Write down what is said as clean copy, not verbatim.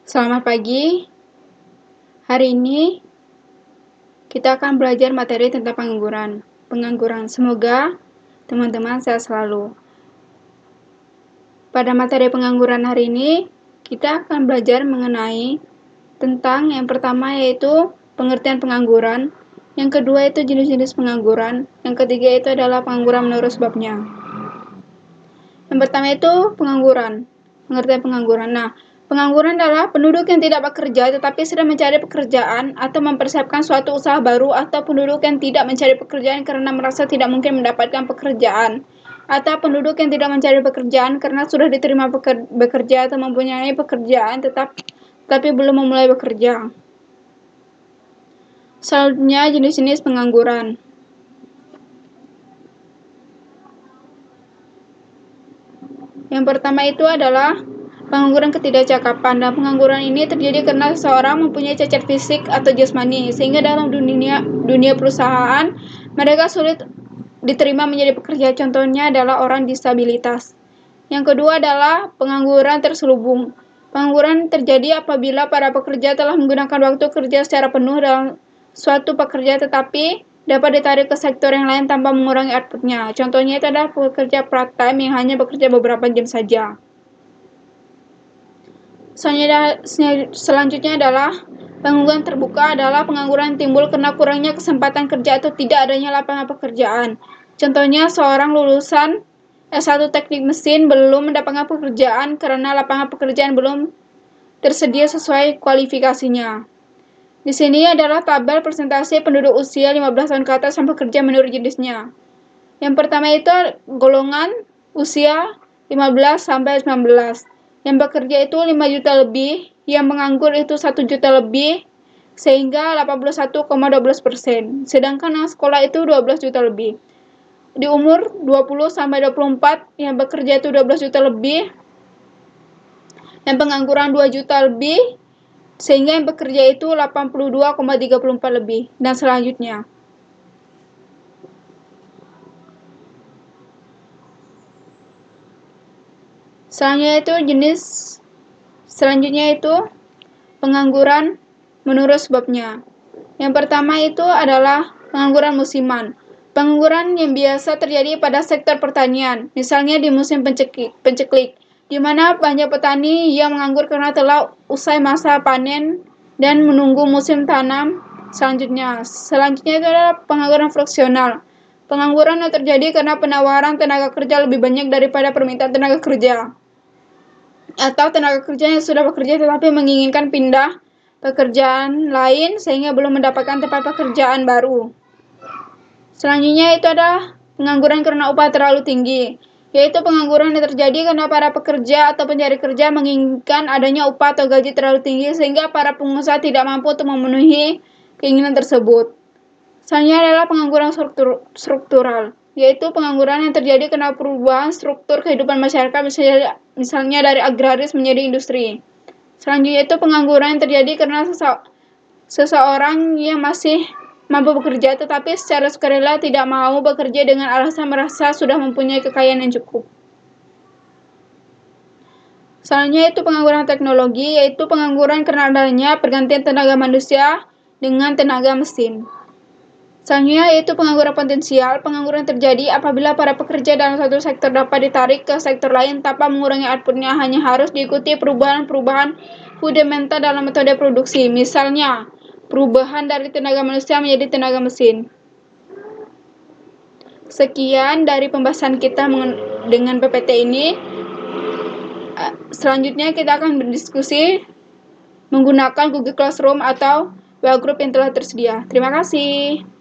Selamat pagi. Hari ini kita akan belajar materi tentang pengangguran. Semoga teman-teman sehat selalu. Pada materi pengangguran hari ini, kita akan belajar mengenai tentang yang pertama yaitu pengertian pengangguran, yang kedua itu jenis-jenis pengangguran, yang ketiga itu adalah pengangguran menurut sebabnya. Yang pertama itu pengertian pengangguran. Pengangguran adalah penduduk yang tidak bekerja tetapi sedang mencari pekerjaan atau mempersiapkan suatu usaha baru, atau penduduk yang tidak mencari pekerjaan karena merasa tidak mungkin mendapatkan pekerjaan, atau penduduk yang tidak mencari pekerjaan karena sudah diterima bekerja atau mempunyai pekerjaan tetapi belum memulai bekerja. Selanjutnya, jenis-jenis pengangguran. Yang pertama itu adalah pengangguran ketidakcakapan. Dan pengangguran ini terjadi karena seseorang mempunyai cacat fisik atau jasmani, sehingga dalam dunia perusahaan mereka sulit diterima menjadi pekerja. Contohnya adalah orang disabilitas. Yang kedua adalah pengangguran terselubung. Pengangguran terjadi apabila para pekerja telah menggunakan waktu kerja secara penuh dalam suatu pekerja tetapi dapat ditarik ke sektor yang lain tanpa mengurangi outputnya. Contohnya itu adalah pekerja part-time yang hanya bekerja beberapa jam saja. Selanjutnya adalah pengangguran terbuka. Adalah pengangguran yang timbul karena kurangnya kesempatan kerja atau tidak adanya lapangan pekerjaan. Contohnya seorang lulusan S1 teknik mesin belum mendapatkan pekerjaan karena lapangan pekerjaan belum tersedia sesuai kualifikasinya. Di sini adalah tabel persentase penduduk usia 15 tahun ke atas yang bekerja menurut jenisnya. Yang pertama itu golongan usia 15 sampai 19. Yang bekerja itu 5 juta lebih, yang menganggur itu 1 juta lebih, sehingga 81,12%. Sedangkan yang sekolah itu 12 juta lebih. Di umur 20 sampai 24, yang bekerja itu 12 juta lebih, yang pengangguran 2 juta lebih, sehingga yang bekerja itu 82,34 lebih, dan selanjutnya. Selanjutnya itu pengangguran menurut sebabnya. Yang pertama itu adalah pengangguran musiman. Pengangguran yang biasa terjadi pada sektor pertanian, misalnya di musim penceklik, di mana banyak petani yang menganggur karena telah usai masa panen dan menunggu musim tanam selanjutnya. Selanjutnya itu adalah pengangguran friksional. Pengangguran yang terjadi karena penawaran tenaga kerja lebih banyak daripada permintaan tenaga kerja, atau tenaga kerja yang sudah bekerja tetapi menginginkan pindah pekerjaan lain sehingga belum mendapatkan tempat pekerjaan baru. Selanjutnya itu adalah pengangguran karena upah terlalu tinggi, yaitu pengangguran yang terjadi karena para pekerja atau pencari kerja menginginkan adanya upah atau gaji terlalu tinggi sehingga para pengusaha tidak mampu untuk memenuhi keinginan tersebut. Selanjutnya adalah pengangguran struktural, yaitu pengangguran yang terjadi karena perubahan struktur kehidupan masyarakat, misalnya dari agraris menjadi industri. Selanjutnya itu pengangguran yang terjadi karena seseorang yang masih mampu bekerja tetapi secara sukarela tidak mau bekerja dengan alasan merasa sudah mempunyai kekayaan yang cukup. Selanjutnya itu pengangguran teknologi, yaitu pengangguran karena adanya pergantian tenaga manusia dengan tenaga mesin. Selanjutnya yaitu pengangguran potensial. Pengangguran terjadi apabila para pekerja dalam satu sektor dapat ditarik ke sektor lain tanpa mengurangi outputnya, hanya harus diikuti perubahan-perubahan fundamental dalam metode produksi, misalnya perubahan dari tenaga manusia menjadi tenaga mesin. Sekian dari pembahasan kita dengan PPT ini. Selanjutnya kita akan berdiskusi menggunakan Google Classroom atau WA Group yang telah tersedia. Terima kasih.